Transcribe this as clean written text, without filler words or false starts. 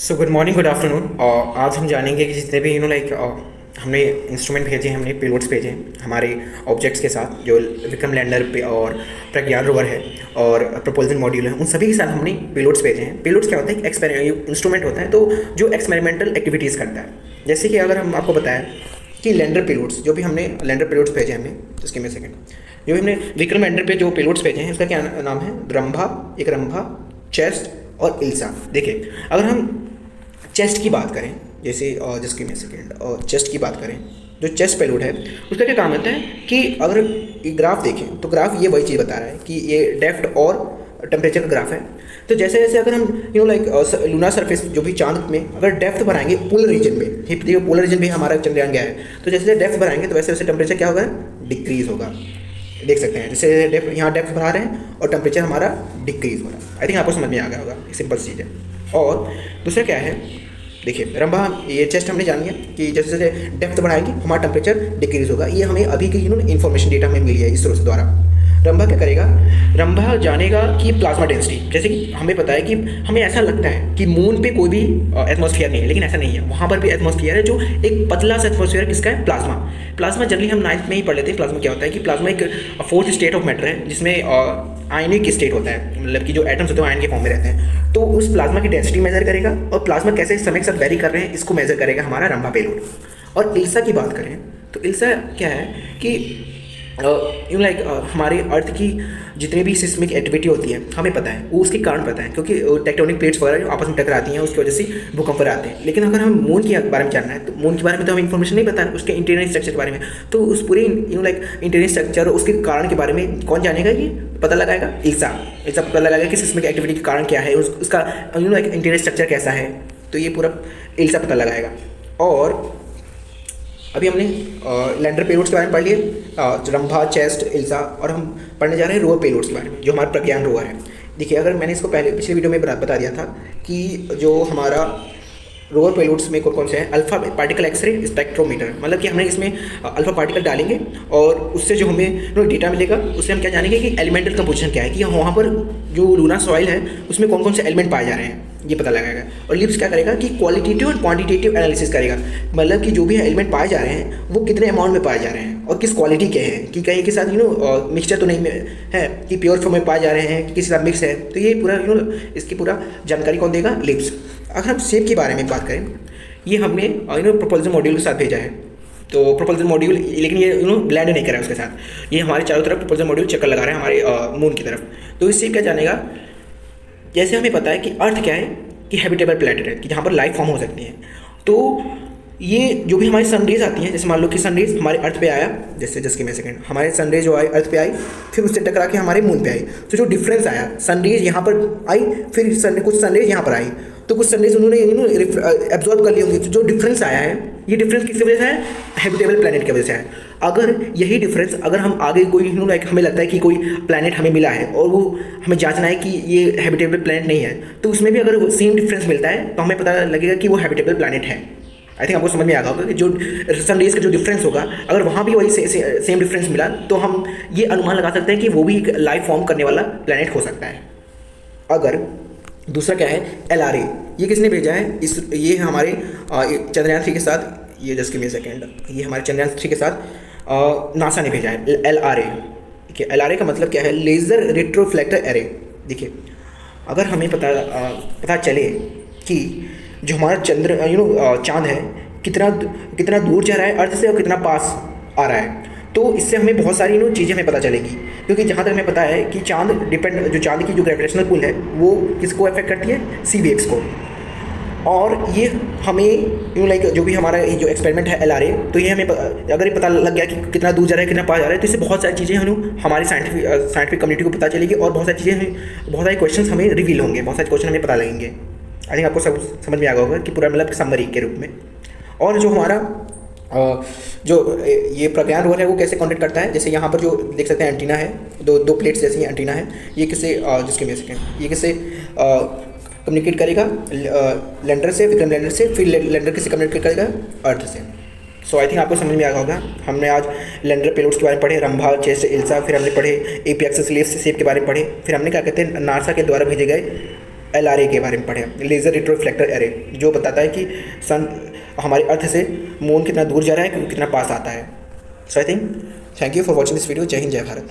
So good morning, good afternoon. और आज हम जानेंगे कि जितने भी हमने इंस्ट्रूमेंट भेजे हैं, हमने पेलोड्स भेजे हैं हमारे ऑब्जेक्ट्स के साथ, जो विक्रम लैंडर पे और प्रज्ञान रोवर है और प्रपोजल मॉड्यूल है, उन सभी के साथ हमने पेलोड्स भेजे हैं। पेलोड्स क्या होता है? एक इंस्ट्रूमेंट होता है तो जो एक्सपेरिमेंटल एक्टिविटीज़ करता है। जैसे कि अगर हम आपको बताएं कि लैंडर पेलोड्स, जो भी हमने लैंडर पेलोड्स भेजे हैं हमें, इसके में सेकेंड, जो भी हमने विक्रम लैंडर पे जो पेलोड्स भेजे हैं, इसका क्या नाम है? रंभा, एक रंभा, चेस्ट और इल्सा। देखिए, अगर हम चेस्ट की बात करें, जैसे जिसकी में सेकेंड और चेस्ट की बात करें, जो चेस्ट पेलोड है उसका क्या काम होता है कि अगर ग्राफ देखें तो ग्राफ ये वही चीज़ बता रहा है कि ये डेप्थ और टेम्परेचर का ग्राफ है। तो जैसे जैसे अगर हम लूना सरफेस, जो भी चांद में अगर डेप्थ बढ़ाएंगे पोलर रीजन में, देखिए पोलर रीजन भी हमारा चंद्रयान गया है, तो जैसे जैसे डेप्थ बढ़ाएंगे तो वैसे वैसे टेम्परेचर क्या होगा? डिक्रीज होगा। देख सकते हैं जैसे डेप्थ, यहाँ डेप्थ बढ़ा रहे हैं और टेम्परेचर हमारा डिक्रीज हो रहा है। आई थिंक आपको समझ में आ गया होगा, सिंपल चीज़ है। और दूसरा क्या है? देखिए, रंभा, ये चेस्ट हमने जान लिया कि जैसे जैसे डेप्थ बढ़ाएंगे हमारा टेम्परेचर डिक्रीज होगा। ये हमें अभी की इन्फॉर्मेशन डेटा हमें मिली है इसरो से द्वारा। रंभा क्या करेगा? रंभा जानेगा कि प्लाज्मा डेंसिटी, जैसे कि हमें पता है कि हमें ऐसा लगता है कि मून पे कोई भी एटमॉस्फेयर नहीं है, लेकिन ऐसा नहीं है, वहाँ पर भी एटमॉस्फेयर है, जो एक पतला सा एटमॉस्फेयर किसका है? प्लाज्मा। प्लाज्मा जनरली हम 9th में ही पढ़ लेते हैं। प्लाज्मा क्या होता है कि प्लाज्मा एक फोर्थ स्टेट ऑफ मैटर है, जिसमें आयनिक स्टेट होता है, मतलब कि जो एटम्स होते हैं आयन के फॉर्म में रहते हैं। तो उस प्लाज्मा की डेंसिटी मेजर करेगा और प्लाज्मा कैसे समय के साथ वेरी कर रहे हैं इसको मेजर करेगा हमारा रंभा पेलोड। और इल्सा की बात करें तो इल्सा क्या है कि हमारे अर्थ की जितनी भी सिस्मिक एक्टिविटी होती है हमें पता है, वो उसके कारण पता है, क्योंकि टेक्टोनिक प्लेट्स वगैरह आपस में टकराती हैं, उसकी वजह से भूकंप आते हैं। लेकिन अगर हम मून के बारे में जानना है तो मून के बारे में तो हमें इन्फॉर्मेशन नहीं पता है, उसके इंटीरियर स्ट्रक्चर के बारे में। तो उस पूरे इंटीरियर स्ट्रक्चर और उसके कारण के बारे में कौन जानेगा? ये पता लगाएगा इल्सा। इल्सा पता लगाएगा कि सिस्मिक एक्टिविटी के कारण क्या है, उसका इंटीरियर स्ट्रक्चर कैसा है, तो ये पूरा इल्सा पता लगाएगा। और अभी हमने लैंडर पेलोड्स के बारे में पढ़ लिए, रंभा, चेस्ट, इल्सा, और हम पढ़ने जा रहे हैं रोवर पेलोड्स के बारे में, जो हमारा प्रज्ञान रोवर है। देखिए, अगर मैंने इसको पहले पिछले वीडियो में बता दिया था कि जो हमारा रोवर पेलोड्स में कौन से हैं, अल्फा पार्टिकल एक्सरे स्पेक्ट्रोमीटर, मतलब कि हमने इसमें अल्फा पार्टिकल डालेंगे और उससे जो हमें डेटा मिलेगा उससे हम क्या जानेंगे कि एलिमेंटल कंपोजिशन क्या है, कि वहाँ पर जो लूना सॉइल है उसमें कौन कौन से एलिमेंट पाए जा रहे हैं, ये पता लगाएगा। और लिप्स क्या करेगा कि क्वालिटेटिव और क्वांटिटेटिव एनालिसिस करेगा, मतलब कि जो भी एलिमेंट पाए जा रहे हैं वो कितने अमाउंट में पाए जा रहे हैं और किस क्वालिटी के हैं, कि कहीं के साथ मिक्सचर तो नहीं है, कि प्योर फॉर्म में पाए जा रहे हैं कि किसी साथ मिक्स है। तो ये पूरा इसकी पूरा जानकारी कौन देगा? लिप्स। अगर हम शेप के बारे में बात करें, ये हमने प्रपोजल मॉड्यूल के साथ भेजा है। तो प्रपोजल मॉड्यूल, लेकिन ये ब्लेंड नहीं कर रहा है उसके साथ, ये हमारे चारों तरफ प्रपोजल मॉड्यूल चक्कर लगा रहा है हमारे मून की तरफ। तो इससे क्या जानेगा? जैसे हमें पता है कि अर्थ क्या है, कि हैबिटेबल प्लैनेट है, कि जहाँ पर लाइफ फॉर्म हो सकती है। तो ये जो भी हमारी सनरेज आती हैं, जैसे मान लो कि सनरेज हमारे अर्थ पे आया, जैसे जस्ट में सेकंड, हमारे सनरेज जो आई अर्थ पे आई, फिर उससे टकरा के हमारे मून पे आई। तो जो डिफरेंस आया, सनरेज यहाँ पर आई, फिर कुछ सनरेज यहाँ पर आई, तो कुछ सनरेज उन्होंने एब्जॉर्ब कर ली होंगी। तो जो डिफरेंस आया है, ये डिफरेंस किसकी वजह से है? हैबिटेबल प्लैनेट की वजह से है। अगर यही डिफरेंस, अगर हम आगे कोई हमें लगता है कि कोई प्लैनेट हमें मिला है और वो हमें जांचना है कि ये हैबिटेबल प्लैनेट नहीं है, तो उसमें भी अगर सेम डिफरेंस मिलता है तो हमें पता लगेगा कि वो हैबिटेबल प्लैनेट है। आई थिंक आपको समझ में आ गया होगा कि जो सनरेज का जो डिफरेंस होगा, अगर वहाँ भी वही सेम डिफरेंस मिला तो हम ये अनुमान लगा सकते हैं कि वो भी एक लाइफ फॉर्म करने वाला प्लैनेट हो सकता है। अगर दूसरा क्या है? LRA, ये किसने भेजा है? ये हमारे चंद्रयान 3 के साथ, ये जस्ट में सेकेंड, ये हमारे चंद्रयान 3 के साथ नासा ने भेजा है LRA। देखिए, LRA का मतलब क्या है? Laser retroreflector array. देखिए, अगर हमें पता चले कि जो हमारा चांद है कितना दूर जा रहा है अर्थ से और कितना पास आ रहा है, तो इससे हमें बहुत सारी चीज़ें हमें पता चलेगी। क्योंकि जहाँ तक हमें पता है कि चांद की जो ग्रेविटेशनल पुल है वो किसको अफेक्ट करती है? CVX को। और ये हमें जो भी हमारा जो एक्सपेरिमेंट है LRA, तो ये हमें अगर ये पता लग गया कि कितना दूर जा रहा है, कितना पास जा रहा है, तो इससे बहुत सारी चीज़ें हमारी साइंटिफिक कम्युनिटी को पता चलेगी और बहुत सारे क्वेश्चन हमें रिवील होंगे, बहुत सारे क्वेश्चन हमें पता लगेंगे। आई थिंक आपको सब समझ में आ गया होगा कि पूरा मतलब समरी के रूप में। और जो हमारा जो ये प्रज्ञान रोवर है वो कैसे कॉन्टेक्ट करता है? जैसे यहाँ पर जो देख सकते हैं एंटीना है, दो प्लेट्स जैसी एंटीना है, ये किससे जिसके में सेकेंड, ये किससे कम्युनिकेट करेगा? लैंडर से, विक्रम लैंडर से, फिर लैंडर किससे कम्युनिकेट करेगा? अर्थ से। सो आई थिंक आपको समझ में आ गया होगा। हमने आज लैंडर पेलोड्स के बारे में पढ़े, रंभा, चेस्ट, इल्सा, फिर हमने पढ़े एपीएक्स स्लेव्स शेप के बारे में पढ़े, फिर हमने क्या कहते हैं नासा के द्वारा भेजे गए LRA के बारे में पढ़े, लेज़र रेट्रोफ्लेक्टर एरे, जो बताता है कि सन हमारे अर्थ से मून कितना दूर जा रहा है, कितना पास आता है। So I think thank you for watching this video. जय हिंद, जय भारत।